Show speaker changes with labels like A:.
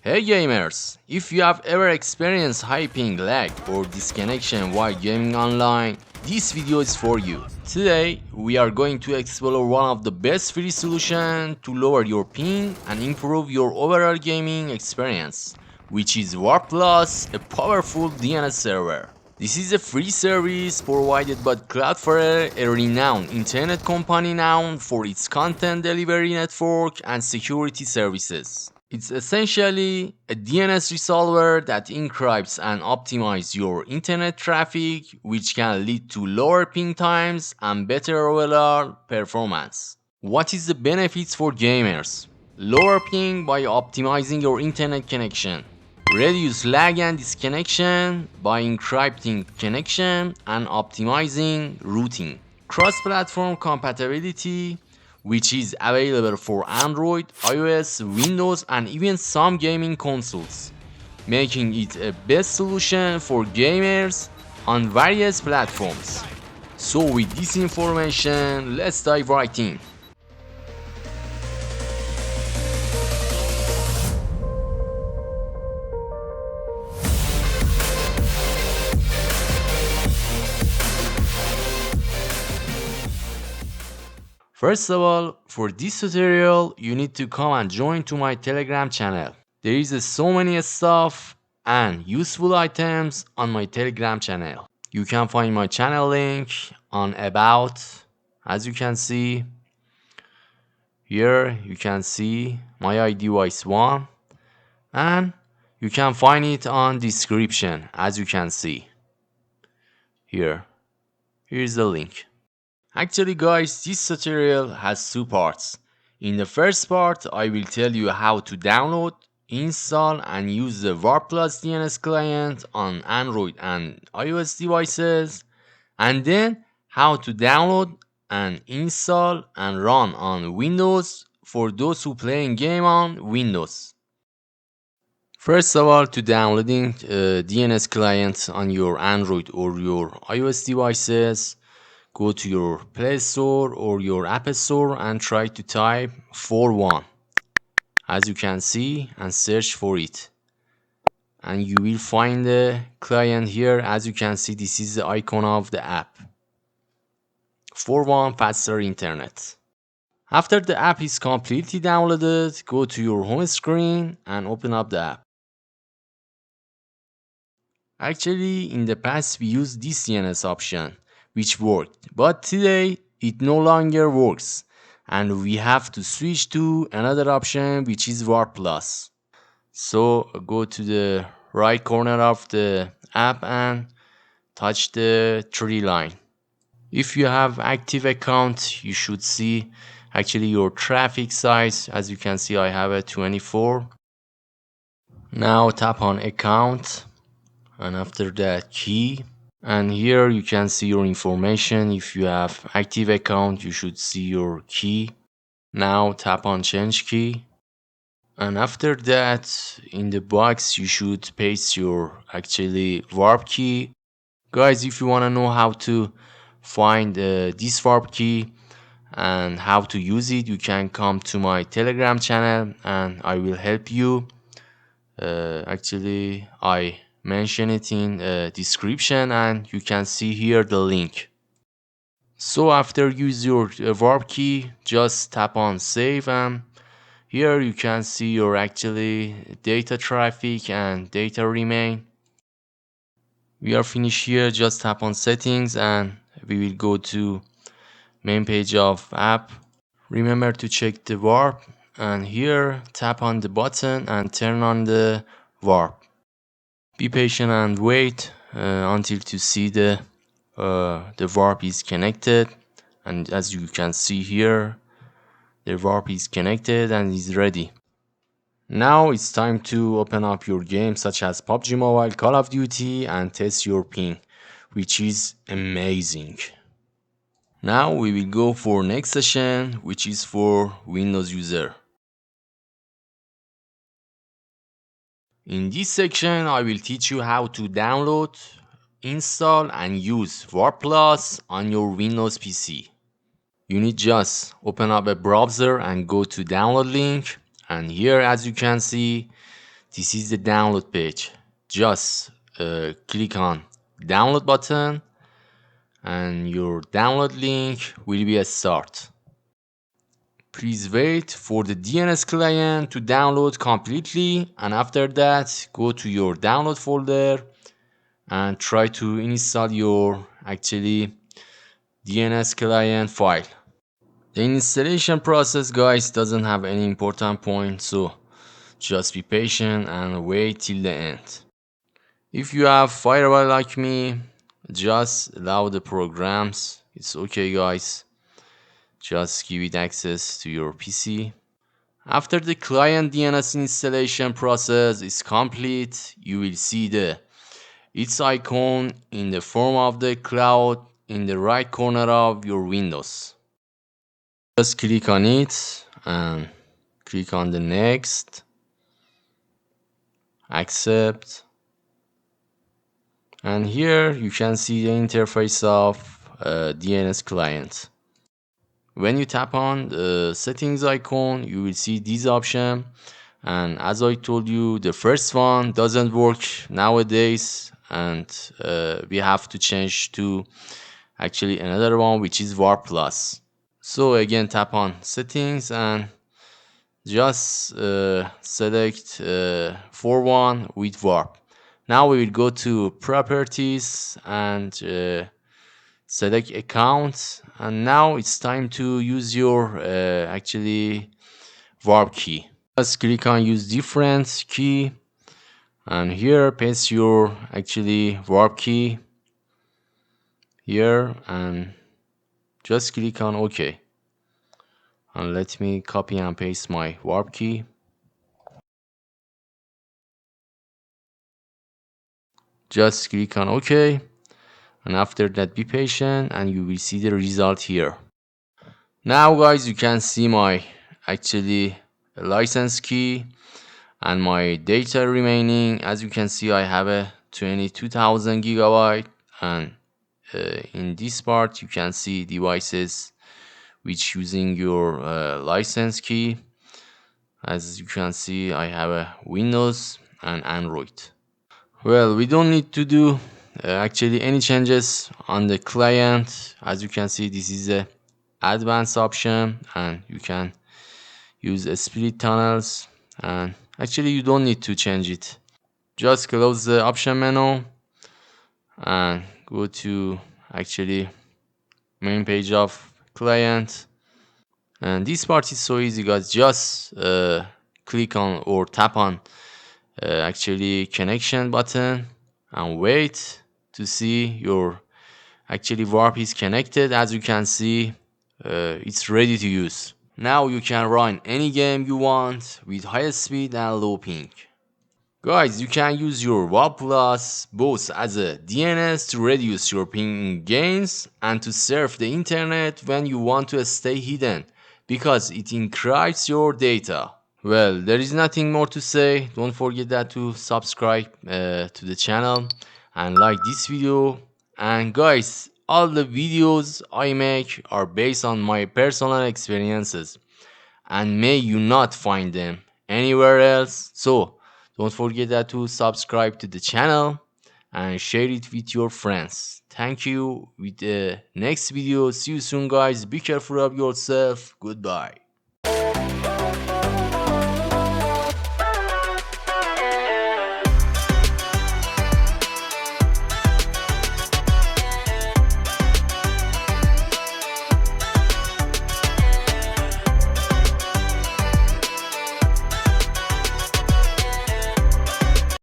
A: Hey gamers! If you have ever experienced high ping, lag or disconnection while gaming online, this video is for you. Today, we are going to explore one of the best free solutions to lower your ping and improve your overall gaming experience, which is Warp Plus, a powerful DNS server. This is a free service provided by Cloudflare, a renowned internet company known for its content delivery network and security services. It's essentially a DNS resolver that encrypts and optimizes your internet traffic, which can lead to lower ping times and better overall performance. What is the benefits for gamers? Lower ping by optimizing your internet connection. Reduce lag and disconnection by encrypting connection and optimizing routing. Cross-platform compatibility, which is available for Android, iOS, Windows, and even some gaming consoles, making it a best solution for gamers on various platforms. So with this information, let's dive right in. First of all, for this tutorial, you need to come and join to my Telegram channel. There is so many stuff and useful items on my Telegram channel. You can find my channel link on About. As you can see, here you can see my ID device 1 and you can find it on description as you can see. Here's the link. Actually guys, this tutorial has two parts. In the first part, I will tell you how to download, install and use the Warp Plus DNS client on Android and iOS devices, and then how to download and install and run on Windows for those who play game on Windows. First of all, to downloading DNS client on your Android or your iOS devices, go to your Play Store or your App Store and try to type 41 as you can see and search for it, and you will find the client here. As you can see, this is the icon of the app, 41 faster internet. After the app is completely downloaded, go to your home screen and open up the app. Actually, in the past we used this DNS option which worked, but today it no longer works and we have to switch to another option which is Warp Plus. So go to the right corner of the app and touch the 3 line. If you have active account, you should see actually your traffic size. As you can see, I have a 24. Now tap on account and after that key. And here you can see your information. If you have active account, you should see your key. Now tap on change key. And after that, in the box, you should paste your actually warp key. Guys, if you want to know how to find this warp key and how to use it, you can come to my Telegram channel and I will help you. Actually, I mention it in description and you can see here the link. So after use your warp key, just tap on save and here you can see your actually data traffic and data remain. We are finished here. Just tap on settings and we will go to main page of app. Remember to check the warp and here tap on the button and turn on the warp. Be patient and wait until to see the warp is connected, and as you can see here, the warp is connected and is ready. Now it's time to open up your game such as PUBG Mobile, Call of Duty and test your ping, which is amazing. Now we will go for next session, which is for Windows user. In this section, I will teach you how to download, install and use Warp Plus on your Windows PC. You need just open up a browser and go to download link, and here as you can see This is the download page. Just click on download button and your download link will be a start. Please wait for the DNS client to download completely, and after that go to your download folder and try to install your DNS client file. The installation process, guys, doesn't have any important point, so just be patient and wait till the end. If you have firewall like me, just allow the programs. It's okay, guys. Just give it access to your PC. After the client DNS installation process is complete, you will see its icon in the form of the cloud in the right corner of your Windows. Just click on it and click on the next, accept, and here you can see the interface of DNS client. When you tap on the settings icon, you will see this option, and as I told you, the first one doesn't work nowadays, and we have to change to another one, which is Warp Plus. So again, tap on settings and just select for one with warp. Now we will go to properties and select account, and now it's time to use your warp key. Just click on use different key, and here paste your warp key here, and just click on OK. And let me copy and paste my warp key. Just click on OK, and after that be patient and you will see the result here. Now guys, you can see my license key and my data remaining. As you can see, I have a 22,000 gigabyte, and in this part you can see devices which using your license key. As you can see, I have a Windows and Android. Well, we don't need to do any changes on the client. As you can see, this is a advanced option, and you can use split tunnels, and you don't need to change it. Just close the option menu and go to main page of client. And this part is so easy, guys. Just click on or tap on connection button and wait to see your warp is connected. As you can see, it's ready to use. Now you can run any game you want with high speed and low ping. Guys, you can use your WAP Plus both as a DNS to reduce your ping gains and to surf the internet when you want to stay hidden, because it encrypts your data. Well, there is nothing more to say. Don't forget that to subscribe to the channel and like this video. And guys, all the videos I make are based on my personal experiences, and may you not find them anywhere else. So don't forget that to subscribe to the channel and share it with your friends. Thank you. With the next video, see you soon, guys. Be careful of yourself. Goodbye.